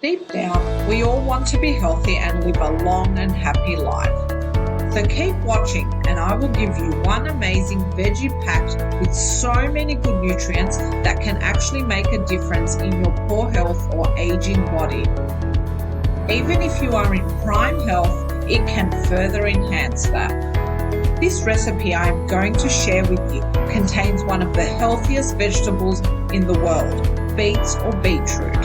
Deep down, we all want to be healthy and live a long and happy life. So keep watching and I will give you one amazing veggie packed with so many good nutrients that can actually make a difference in your poor health or aging body. Even if you are in prime health, it can further enhance that. This recipe I am going to share with you contains one of the healthiest vegetables in the world, beets or beetroot.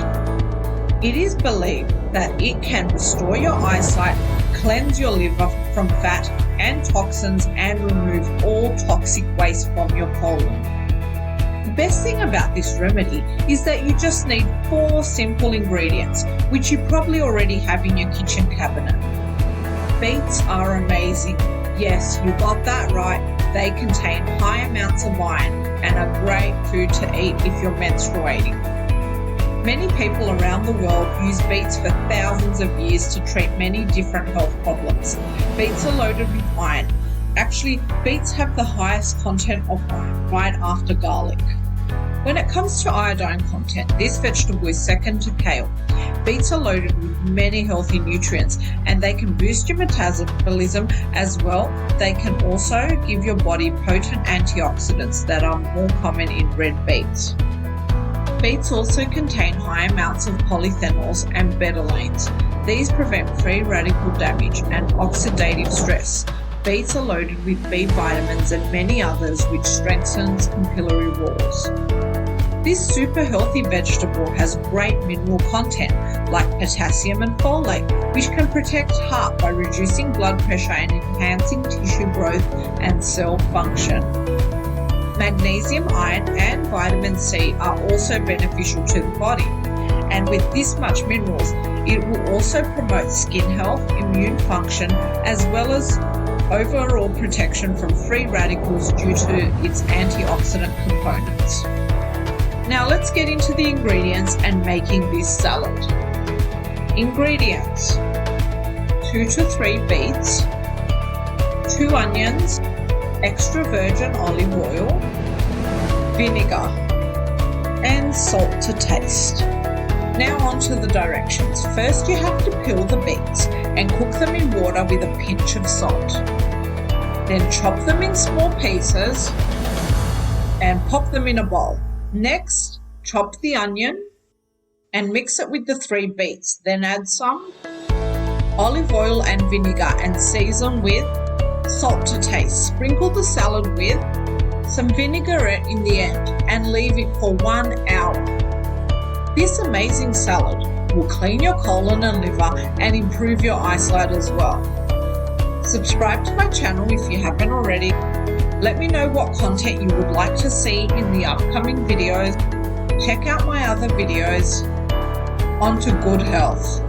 It is believed that it can restore your eyesight, cleanse your liver from fat and toxins, and remove all toxic waste from your colon. The best thing about this remedy is that you just need 4 simple ingredients, which you probably already have in your kitchen cabinet. Beets are amazing. Yes, you got that right. They contain high amounts of iron and are great food to eat if you're menstruating. Many people around the world use beets for thousands of years to treat many different health problems. Beets are loaded with iron. Actually, beets have the highest content of iron, right after garlic. When it comes to iodine content, this vegetable is second to kale. Beets are loaded with many healthy nutrients and they can boost your metabolism as well. They can also give your body potent antioxidants that are more common in red beets. Beets also contain high amounts of polyphenols and betalains. These prevent free radical damage and oxidative stress. Beets are loaded with B vitamins and many others which strengthens capillary walls. This super healthy vegetable has great mineral content like potassium and folate, which can protect heart by reducing blood pressure and enhancing tissue growth and cell function. Magnesium, iron and vitamin C are also beneficial to the body. And with this much minerals, it will also promote skin health, immune function, as well as overall protection from free radicals due to its antioxidant components. Now let's get into the ingredients and making this salad. Ingredients: 2 to 3 beets, 2 onions, extra virgin olive oil, vinegar, and salt to taste. Now on to the directions. First you have to peel the beets and cook them in water with a pinch of salt. Then chop them in small pieces and pop them in a bowl. Next, chop the onion and mix it with the 3 beets. Then add some olive oil and vinegar and season with salt to taste. Sprinkle the salad with some vinaigrette in the end and leave it for 1 hour. This amazing salad will clean your colon and liver and improve your eyesight as well. Subscribe to my channel if you haven't already. Let me know what content you would like to see in the upcoming videos. Check out my other videos. On to good health.